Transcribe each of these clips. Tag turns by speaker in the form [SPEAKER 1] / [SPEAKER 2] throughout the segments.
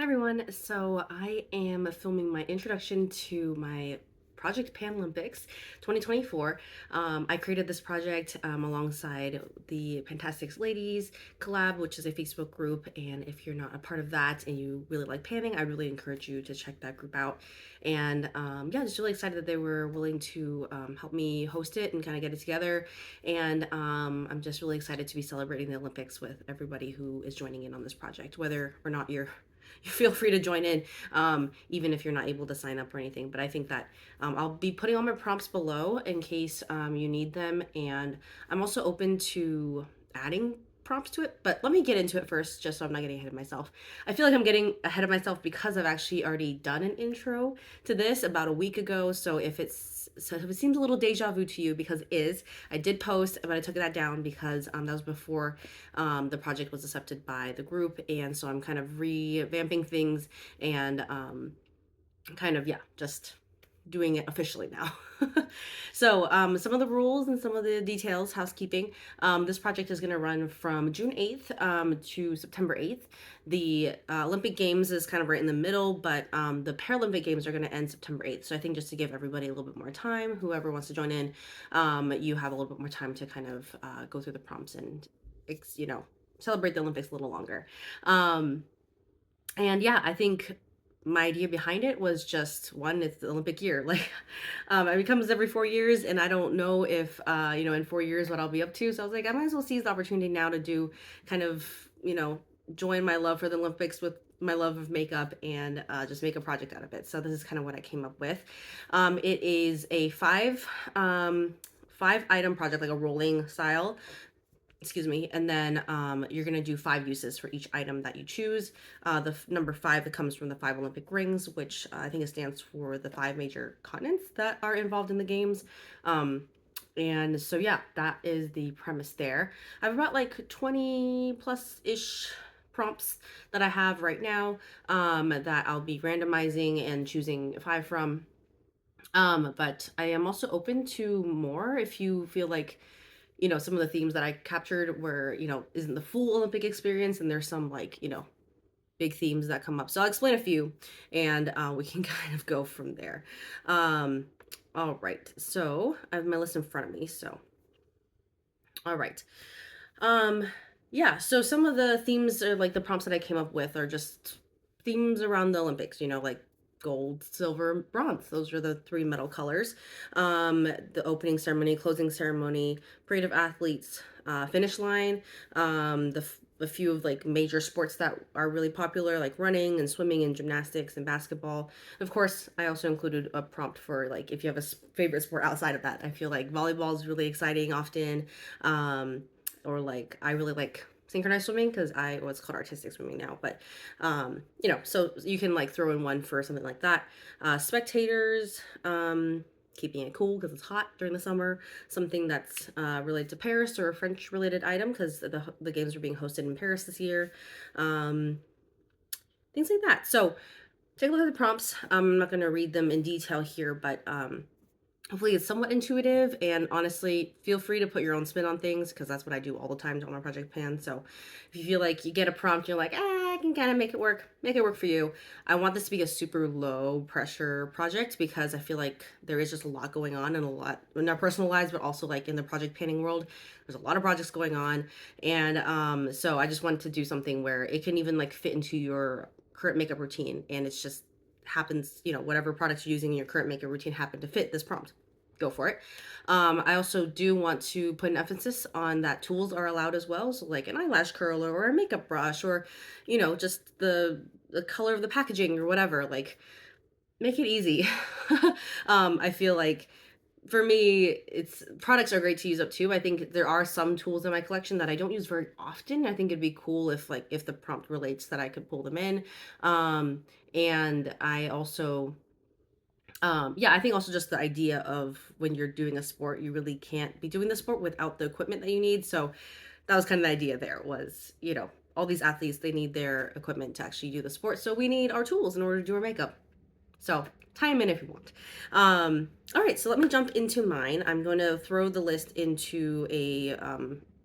[SPEAKER 1] Hi everyone. So I am filming my introduction to my Project Panlympics 2024. I created this project alongside the Fantastics Ladies collab, which is a Facebook group. And if you're not a part of that and you really like panning, I really encourage you to check that group out. And yeah, just really excited that they were willing to help me host it and kind of get it together. And I'm just really excited to be celebrating the Olympics with everybody who is joining in on this project, whether or not you feel free to join in, even if you're not able to sign up or anything. But I think that I'll be putting all my prompts below in case you need them. And I'm also open to adding prompts to it. But let me get into it first, just so I'm not getting ahead of myself. I feel like I'm getting ahead of myself because I've actually already done an intro to this about a week ago. So if it seems a little deja vu to you, because it is, I did post, but I took that down because that was before the project was accepted by the group, and so I'm kind of revamping things and kind of, yeah, just doing it officially now. So some of the rules and some of the details, housekeeping. This project is going to run from June 8th to September 8th. The Olympic Games is kind of right in the middle, but the Paralympic Games are going to end September 8th. So I think just to give everybody a little bit more time, whoever wants to join in, you have a little bit more time to kind of go through the prompts and, celebrate the Olympics a little longer. And yeah, I think my idea behind it was just one, it's the Olympic year. Like, it comes every 4 years, and I don't know if, in 4 years what I'll be up to. So I was like, I might as well seize the opportunity now to do kind of, join my love for the Olympics with my love of makeup and just make a project out of it. So this is kind of what I came up with. It is a five item project, like a rolling style, excuse me, and then you're going to do 5 uses for each item that you choose. The number 5 that comes from the 5 Olympic rings, which I think it stands for the 5 major continents that are involved in the games. And so yeah, that is the premise there. I have about like 20 plus ish prompts that I have right now, that I'll be randomizing and choosing 5 from. But I am also open to more if you feel like, some of the themes that I captured were, isn't the full Olympic experience, and there's some, like, big themes that come up. So I'll explain a few, and we can kind of go from there. Um, all right. So I have my list in front of me. So, all right. Um, yeah. So some of the themes, or like the prompts that I came up with, are just themes around the Olympics, like gold, silver, bronze. Those are the 3 medal colors. The opening ceremony, closing ceremony, parade of athletes, finish line, a few of like major sports that are really popular, like running and swimming and gymnastics and basketball. Of course, I also included a prompt for, like, if you have a favorite sport outside of that. I feel like volleyball is really exciting often. Or like, I really like synchronized swimming because it's called artistic swimming now, but so you can like throw in one for something like that. Spectators, keeping it cool because it's hot during the summer. Something that's related to Paris, or a French related item, because the games are being hosted in Paris this year. um Things like that. So take a look at the prompts. I'm not going to read them in detail here, but hopefully it's somewhat intuitive, and honestly, feel free to put your own spin on things, because that's what I do all the time on my Project Pan. So if you feel like you get a prompt, you're like, I can kind of make it work for you. I want this to be a super low pressure project, because I feel like there is just a lot going on, and a lot in our personal lives, but also like in the project panning world. There's a lot of projects going on. And so I just wanted to do something where it can even like fit into your current makeup routine, and it's just happens, whatever products you're using in your current makeup routine happen to fit this prompt. Go for it. I also do want to put an emphasis on that tools are allowed as well. So like an eyelash curler or a makeup brush, or, just the color of the packaging or whatever, like, make it easy. I feel like for me, it's products are great to use up too. I think there are some tools in my collection that I don't use very often. I think it'd be cool if the prompt relates, that I could pull them in. And I also, yeah, I think also just the idea of when you're doing a sport, you really can't be doing the sport without the equipment that you need. So that was kind of the idea there, was, all these athletes, they need their equipment to actually do the sport. So we need our tools in order to do our makeup. So tie them in if you want. All right, so let me jump into mine. I'm going to throw the list into a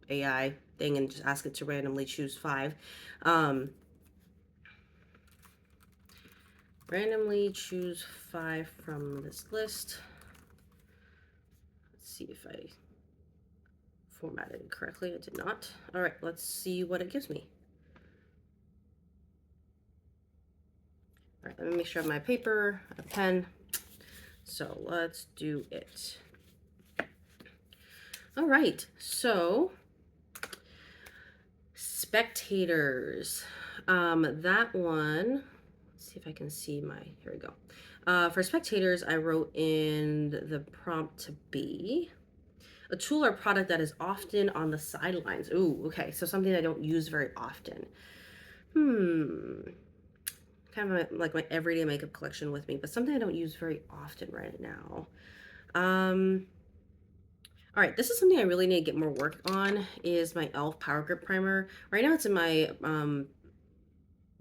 [SPEAKER 1] AI thing and just ask it to randomly choose 5. Um, randomly choose 5 from this list. Let's see if I formatted it correctly. It did not. All right, let's see what it gives me. All right, let me make sure I have my paper, a pen. So let's do it. All right, so Spectators. That one, let's see if I can see my, here we go. For Spectators, I wrote in the prompt to be a tool or product that is often on the sidelines. Ooh, okay, so something I don't use very often. Kind of like my everyday makeup collection with me, but something I don't use very often right now. All right, this is something I really need to get more work on, is my e.l.f. Power Grip Primer. Right now it's in my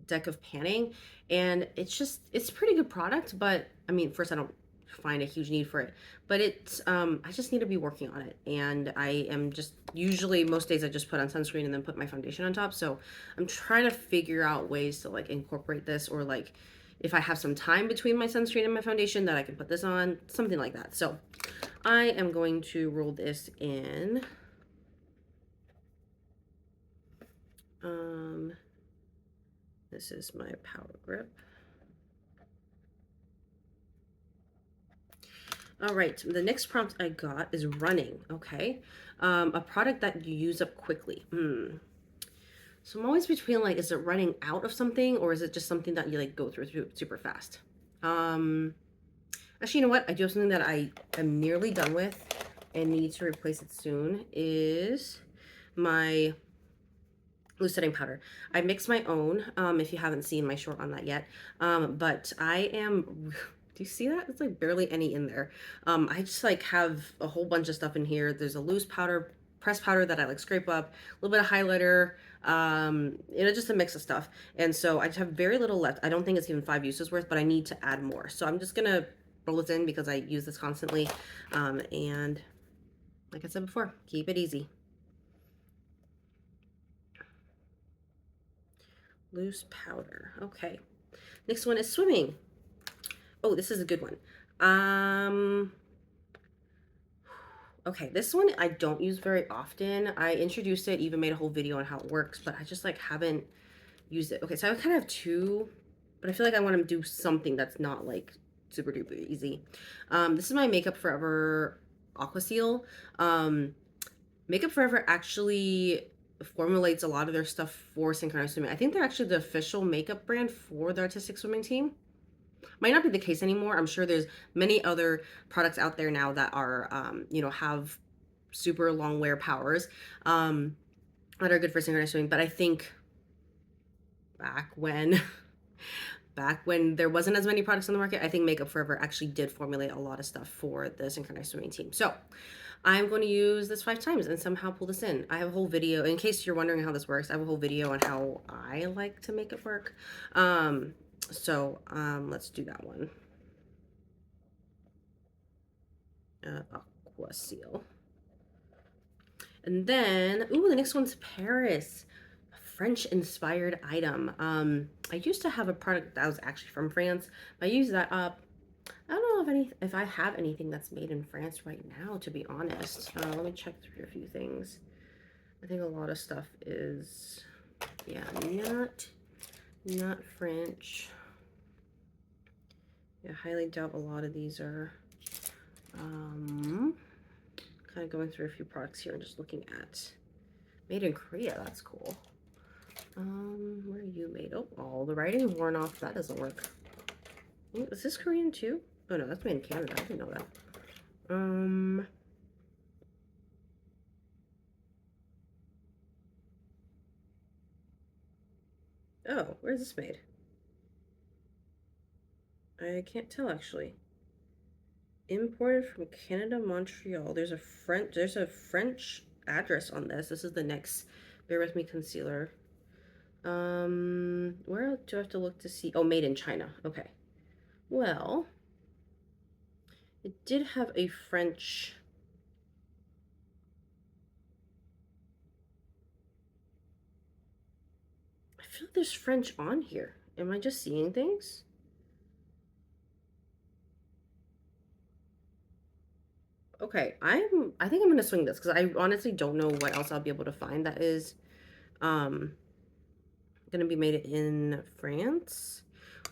[SPEAKER 1] deck of panning, and it's a pretty good product, but I mean, first, I don't find a huge need for it, but it's I just need to be working on it, and I am just usually most days I just put on sunscreen and then put my foundation on top. So I'm trying to figure out ways to like incorporate this, or like if I have some time between my sunscreen and my foundation that I can put this on, something like that. So I am going to roll this in. This is my Power Grip. All right, the next prompt I got is running, okay? A product that you use up quickly. So I'm always between like, is it running out of something, or is it just something that you like go through super fast? Actually, you know what? I do have something that I am nearly done with and need to replace it soon, is my loose setting powder. I mix my own, if you haven't seen my short on that yet. But I am, do you see that? It's like barely any in there. I just like have a whole bunch of stuff in here. There's a loose powder, pressed powder that I like scrape up, a little bit of highlighter, just a mix of stuff. And so I just have very little left. I don't think it's even 5 uses worth, but I need to add more. So I'm just gonna roll this in because I use this constantly. And like I said before, keep it easy. Loose powder. Okay. Next one is swimming. Oh, this is a good one. Okay, this one I don't use very often. I introduced it, even made a whole video on how it works, but I just like haven't used it. Okay, so I kind of have 2, but I feel like I want to do something that's not like super duper easy. This is my Makeup Forever Aqua Seal. Makeup Forever actually formulates a lot of their stuff for synchronized swimming. I think they're actually the official makeup brand for the artistic swimming team. Might not be the case anymore. I'm sure there's many other products out there now that are, have super long wear powers that are good for synchronized swimming. But I think back when there wasn't as many products on the market, I think Makeup Forever actually did formulate a lot of stuff for the synchronized swimming team. So I'm going to use this 5 times and somehow pull this in. I have a whole video, in case you're wondering how this works, I have a whole video on how I like to make it work. Let's do that one. Aqua Seal. And then, ooh, the next one's Paris. A French-inspired item. I used to have a product that was actually from France. I used that up. I don't know if I have anything that's made in France right now, to be honest. Let me check through a few things. I think a lot of stuff is, yeah, not French. Yeah, I highly doubt a lot of these are. Kind of going through a few products here and just looking at made in Korea. That's cool. Where are you made? Oh, the writing's worn off. That doesn't work. Is this Korean too? Oh no, that's made in Canada. I didn't know that. Oh, where's this made? I can't tell actually. Imported from Canada, Montreal. There's a French address on this. This is the NYX Bear With Me concealer. Where do I have to look to see? Oh, made in China. Okay. Well, it did have a French. I feel like there's French on here. Am I just seeing things? Okay, I think I'm gonna swing this because I honestly don't know what else I'll be able to find that is um gonna be made in France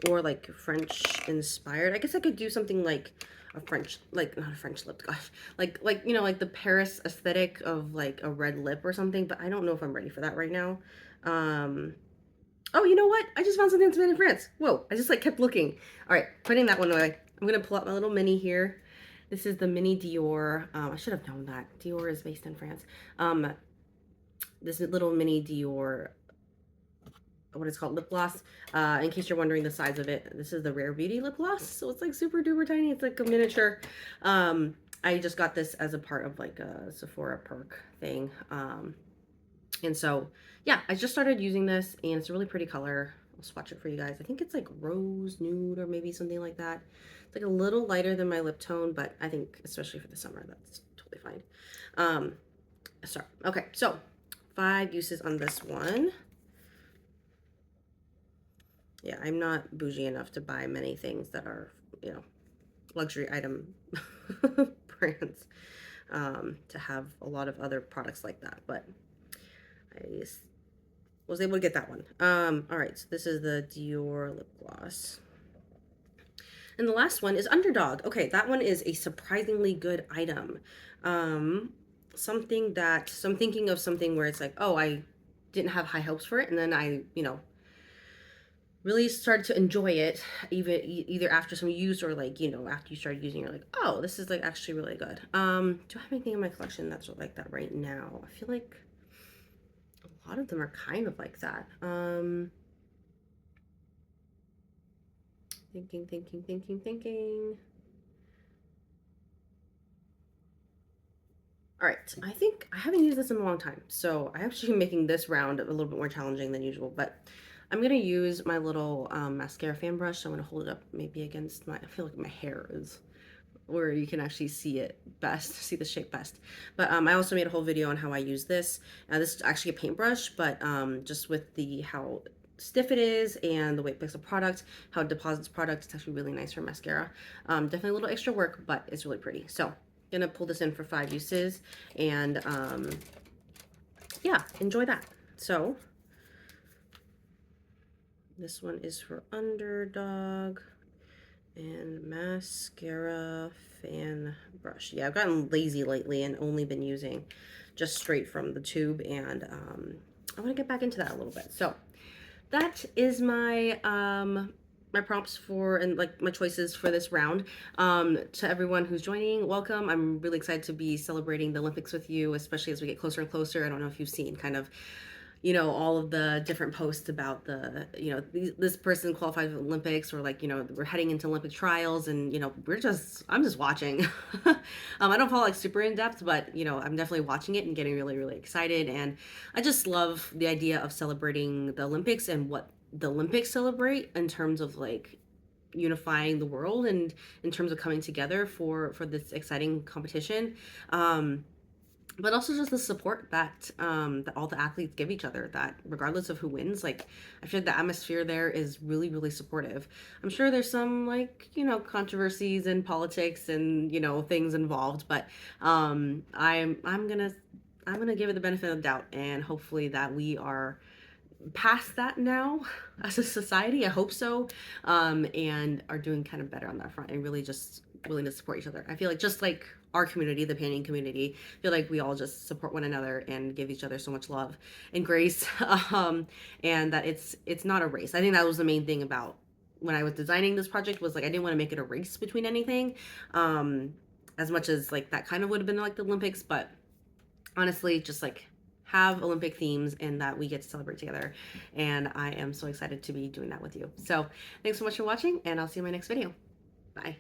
[SPEAKER 1] or like French inspired. I guess I could do something like a French, like not a French lip, gosh, like you know, like the Paris aesthetic of like a red lip or something. But I don't know if I'm ready for that right now. Um, oh, you know what? I just found something that's made in France. Whoa! I just like kept looking. All right, putting that one away. I'm gonna pull out my little mini here. This is the mini Dior. I should have known that Dior is based in France. This little mini Dior, what it's called, lip gloss. In case you're wondering the size of it, this is the Rare Beauty lip gloss, so it's like super duper tiny. It's like a miniature. I just got this as a part of like a Sephora perk thing, and so yeah, I just started using this, and it's a really pretty color. I'll swatch it for you guys. I think it's like rose nude or maybe something like that. It's like a little lighter than my lip tone, but I think especially for the summer, that's totally fine. Sorry. Okay, so 5 uses on this one. Yeah, I'm not bougie enough to buy many things that are, you know, luxury item brands, to have a lot of other products like that. But I was able to get that one. All right, so this is the Dior lip gloss. And the last one is Underdog. Okay, that one is a surprisingly good item. Something that, so I'm thinking of something where it's like, oh, I didn't have high hopes for it, and then I, you know, really started to enjoy it, even either after some use or like, you know, after you started using, you're like, oh, this is like actually really good. Do I have anything in my collection that's like that right now? I feel like a lot of them are kind of like that. Thinking. All right, I think I haven't used this in a long time, so I actually am making this round a little bit more challenging than usual, but I'm gonna use my little mascara fan brush. So I'm gonna hold it up maybe against my, I feel like my hair is where you can actually see it best, see the shape best. But I also made a whole video on how I use this. This is actually a paintbrush, but just with the how stiff it is and the way it picks up product, how it deposits product, it's actually really nice for mascara. Definitely a little extra work, but it's really pretty. So gonna pull this in for 5 uses, and yeah, enjoy that. So this one is for Underdog and mascara fan brush. Yeah, I've gotten lazy lately and only been using just straight from the tube, and I want to get back into that a little bit. So that is my my prompts for, and like my choices for this round. To everyone who's joining, welcome. I'm really excited to be celebrating the Olympics with you, especially as we get closer and closer. I don't know if you've seen kind of, you know, all of the different posts about the, you know, this person qualified for the Olympics, or like, you know, we're heading into Olympic trials, and, you know, I'm just watching. I don't follow like super in depth, but, you know, I'm definitely watching it and getting really, really excited. And I just love the idea of celebrating the Olympics and what the Olympics celebrate in terms of like unifying the world and in terms of coming together for this exciting competition. But also just the support that that all the athletes give each other, that regardless of who wins, like I feel like the atmosphere there is really, really supportive. I'm sure there's some, like, you know, controversies and politics and, you know, things involved, but I'm gonna give it the benefit of the doubt, and hopefully that we are past that now as a society. I hope so, and are doing kind of better on that front, and really just willing to support each other. I feel like just like our community, the painting community, I feel like we all just support one another and give each other so much love and grace, and that it's not a race. I think that was the main thing about when I was designing this project, was like I didn't want to make it a race between anything, as much as like that kind of would have been like the Olympics, but honestly, just like have Olympic themes and that we get to celebrate together. And I am so excited to be doing that with you. So thanks so much for watching, and I'll see you in my next video. Bye.